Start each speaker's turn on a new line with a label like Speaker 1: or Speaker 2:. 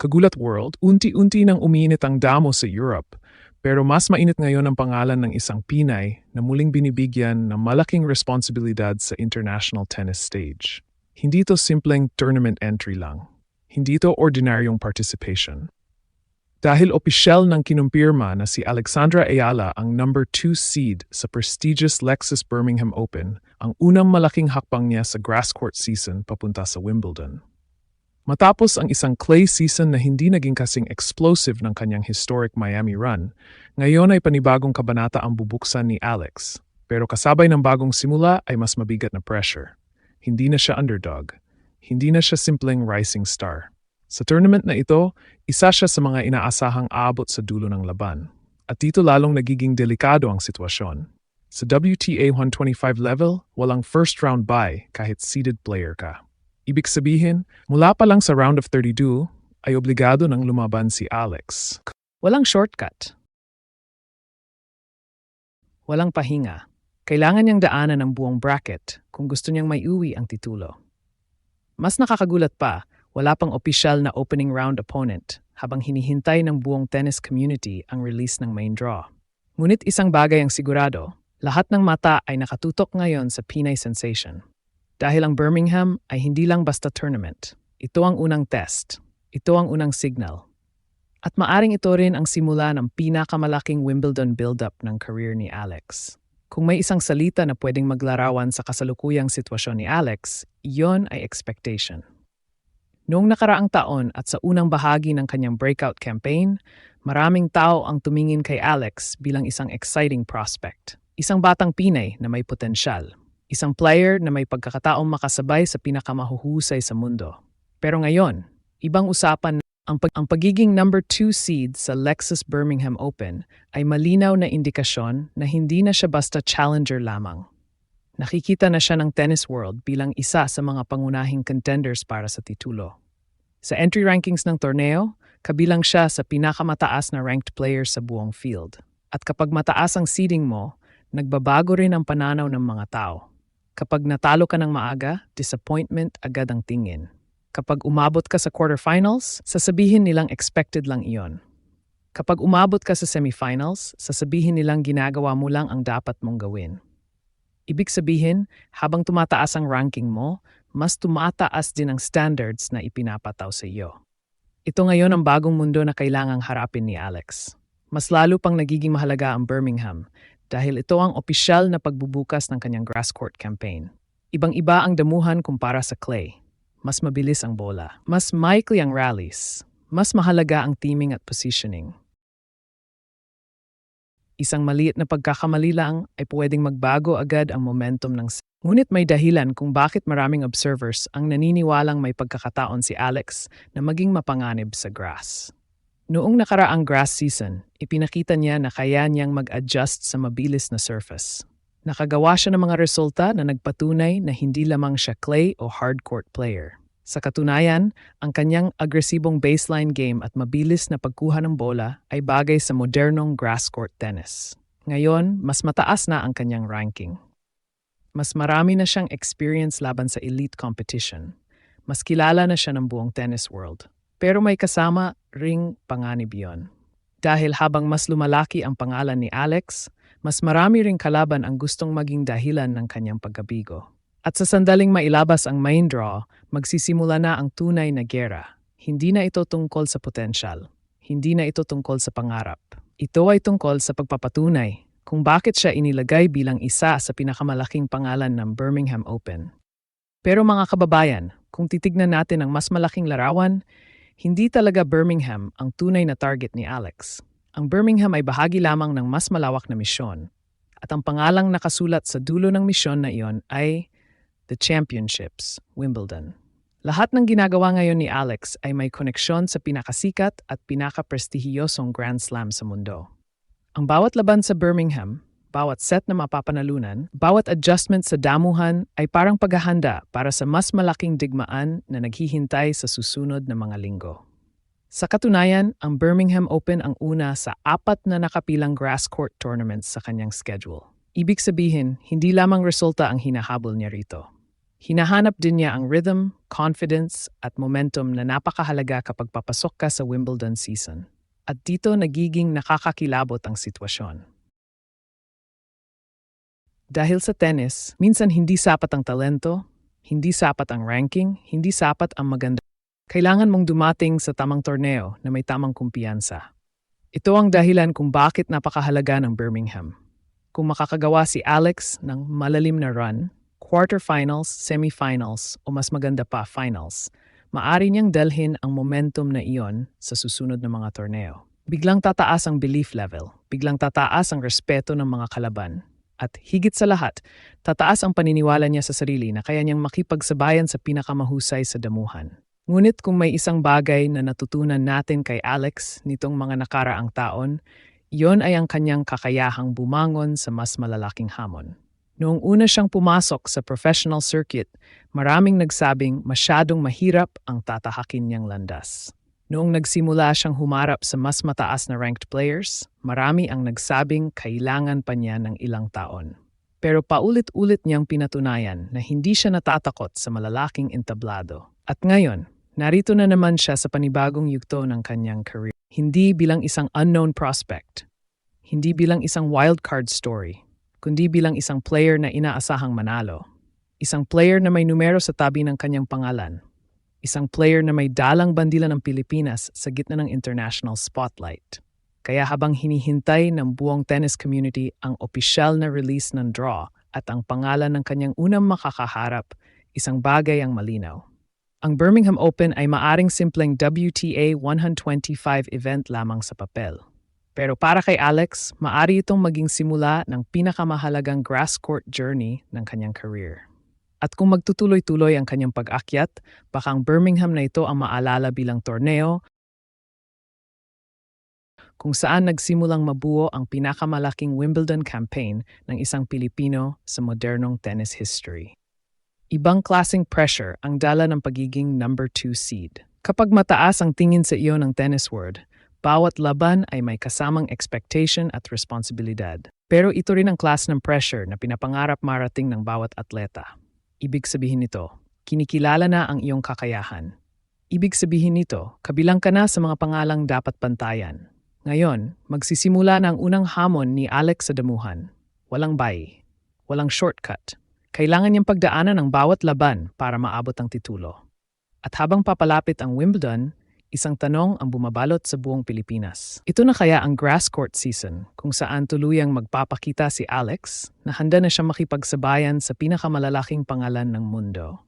Speaker 1: Kagulat world, unti-unti nang umiinit ang damo sa Europe. Pero mas mainit ngayon ang pangalan ng isang Pinay na muling binibigyan ng malaking responsibilidad sa international tennis stage. Hindi ito simpleng tournament entry lang. Hindi ito ordinaryong participation. Dahil opisyal ng kinumpirma na si Alexandra Ayala ang number 2 seed sa prestigious Lexus Birmingham Open, ang unang malaking hakbang niya sa grass court season papunta sa Wimbledon. Matapos ang isang clay season na hindi naging kasing explosive ng kanyang historic Miami run, ngayon ay panibagong kabanata ang bubuksan ni Alex. Pero kasabay ng bagong simula ay mas mabigat na pressure. Hindi na siya underdog. Hindi na siya simpleng rising star. Sa tournament na ito, isa siya sa mga inaasahang aabot sa dulo ng laban. At dito lalong nagiging delikado ang sitwasyon. Sa WTA 125 level, walang first round bye kahit seeded player ka. Ibig sabihin, mula pa lang sa round of 32, ay obligado nang lumaban si Alex.
Speaker 2: Walang shortcut. Walang pahinga. Kailangan niyang daanan ang buong bracket kung gusto niyang maiuwi ang titulo. Mas nakakagulat pa, wala pang opisyal na opening round opponent habang hinihintay ng buong tennis community ang release ng main draw. Ngunit isang bagay ang sigurado, lahat ng mata ay nakatutok ngayon sa Pinay sensation. Dahil ang Birmingham ay hindi lang basta tournament. Ito ang unang test. Ito ang unang signal. At maaring ito rin ang simula ng pinakamalaking Wimbledon build-up ng career ni Alex. Kung may isang salita na pwedeng maglarawan sa kasalukuyang sitwasyon ni Alex, iyon ay expectation. Noong nakaraang taon at sa unang bahagi ng kanyang breakout campaign, maraming tao ang tumingin kay Alex bilang isang exciting prospect. Isang batang Pinay na may potensyal. Isang player na may pagkakataong makasabay sa pinakamahuhusay sa mundo. Pero ngayon, ibang usapan na ang pagiging number 2 seed sa Lexus Birmingham Open ay malinaw na indikasyon na hindi na siya basta challenger lamang. Nakikita na siya ng tennis world bilang isa sa mga pangunahing contenders para sa titulo. Sa entry rankings ng torneo, kabilang siya sa pinakamataas na ranked players sa buong field. At kapag mataas ang seeding mo, nagbabago rin ang pananaw ng mga tao. Kapag natalo ka ng maaga, disappointment agad ang tingin. Kapag umabot ka sa quarterfinals, sasabihin nilang expected lang iyon. Kapag umabot ka sa semifinals, sasabihin nilang ginagawa mo lang ang dapat mong gawin. Ibig sabihin, habang tumataas ang ranking mo, mas tumataas din ang standards na ipinapataw sa iyo. Ito ngayon ang bagong mundo na kailangang harapin ni Alex. Mas lalo pang nagiging mahalaga ang Birmingham dahil ito ang opisyal na pagbubukas ng kanyang grass court campaign. Ibang-iba ang damuhan kumpara sa clay. Mas mabilis ang bola. Mas maikli ang rallies. Mas mahalaga ang teaming at positioning. Isang maliit na pagkakamali lang ay pwedeng magbago agad ang momentum ng Ngunit may dahilan kung bakit maraming observers ang naniniwalang may pagkakataon si Alex na maging mapanganib sa grass. Noong nakaraang grass season, ipinakita niya na kaya niyang mag-adjust sa mabilis na surface. Nakagawa siya ng mga resulta na nagpatunay na hindi lamang siya clay o hardcourt player. Sa katunayan, ang kanyang agresibong baseline game at mabilis na pagkuha ng bola ay bagay sa modernong grass court tennis. Ngayon, mas mataas na ang kanyang ranking. Mas marami na siyang experience laban sa elite competition. Mas kilala na siya ng buong tennis world. Pero may kasama ring panganib yun. Dahil habang mas lumalaki ang pangalan ni Alex, mas marami ring kalaban ang gustong maging dahilan ng kanyang pagkabigo. At sa sandaling mailabas ang main draw, magsisimula na ang tunay na giyera. Hindi na ito tungkol sa potensyal. Hindi na ito tungkol sa pangarap. Ito ay tungkol sa pagpapatunay kung bakit siya inilagay bilang isa sa pinakamalaking pangalan ng Birmingham Open. Pero mga kababayan, kung titignan natin ang mas malaking larawan, hindi talaga Birmingham ang tunay na target ni Alex. Ang Birmingham ay bahagi lamang ng mas malawak na misyon. At ang pangalang nakasulat sa dulo ng misyon na iyon ay The Championships, Wimbledon. Lahat ng ginagawa ngayon ni Alex ay may koneksyon sa pinakasikat at pinakaprestihiyosong Grand Slam sa mundo. Ang bawat laban sa Birmingham, bawat set na mapapanalunan, bawat adjustment sa damuhan ay parang paghahanda para sa mas malaking digmaan na naghihintay sa susunod na mga linggo. Sa katunayan, ang Birmingham Open ang una sa 4 na nakapilang grass court tournaments sa kanyang schedule. Ibig sabihin, hindi lamang resulta ang hinahabol niya rito. Hinahanap din niya ang rhythm, confidence, at momentum na napakahalaga kapag papasok ka sa Wimbledon season. At dito nagiging nakakakilabot ang sitwasyon. Dahil sa tennis, minsan hindi sapat ang talento, hindi sapat ang ranking, hindi sapat ang maganda. Kailangan mong dumating sa tamang torneo na may tamang kumpiyansa. Ito ang dahilan kung bakit napakahalaga ng Birmingham. Kung makakagawa si Alex ng malalim na run, quarterfinals, semifinals o mas maganda pa finals, maari niyang dalhin ang momentum na iyon sa susunod na mga torneo. Biglang tataas ang belief level, biglang tataas ang respeto ng mga kalaban, at higit sa lahat, tataas ang paniniwala niya sa sarili na kaya niyang makipagsabayan sa pinakamahusay sa damuhan. Ngunit kung may isang bagay na natutunan natin kay Alex nitong mga nakaraang taon, iyon ay ang kanyang kakayahang bumangon sa mas malalaking hamon. Noong una siyang pumasok sa professional circuit, maraming nagsabing masyadong mahirap ang tatahakin niyang landas. Noong nagsimula siyang humarap sa mas mataas na ranked players, marami ang nagsabing kailangan pa niya ng ilang taon. Pero paulit-ulit niyang pinatunayan na hindi siya natatakot sa malalaking entablado. At ngayon, narito na naman siya sa panibagong yugto ng kanyang career. Hindi bilang isang unknown prospect, hindi bilang isang wildcard story, kundi bilang isang player na inaasahang manalo. Isang player na may numero sa tabi ng kanyang pangalan. Isang player na may dalang bandila ng Pilipinas sa gitna ng international spotlight. Kaya habang hinihintay ng buong tennis community ang opisyal na release ng draw at ang pangalan ng kanyang unang makakaharap, isang bagay ang malinaw. Ang Birmingham Open ay maaring simpleng WTA 125 event lamang sa papel. Pero para kay Alex, maari itong maging simula ng pinakamahalagang grass court journey ng kanyang career. At kung magtutuloy-tuloy ang kanyang pag-akyat, baka ang Birmingham na ito ang maalala bilang torneo kung saan nagsimulang mabuo ang pinakamalaking Wimbledon campaign ng isang Pilipino sa modernong tennis history. Ibang klaseng pressure ang dala ng pagiging number 2 seed. Kapag mataas ang tingin sa iyo ng tennis world, bawat laban ay may kasamang expectation at responsibilidad. Pero ito rin ang class ng pressure na pinapangarap marating ng bawat atleta. Ibig sabihin nito, kinikilala na ang iyong kakayahan. Ibig sabihin nito, kabilang ka na sa mga pangalang dapat bantayan. Ngayon, magsisimula na ang unang hamon ni Alex sa damuhan. Walang buy, walang shortcut. Kailangan niyang pagdaanan ang bawat laban para maabot ang titulo. At habang papalapit ang Wimbledon, isang tanong ang bumabalot sa buong Pilipinas. Ito na kaya ang grass court season kung saan tuluyang magpapakita si Alex na handa na siya makipagsabayan sa pinakamalalaking pangalan ng mundo.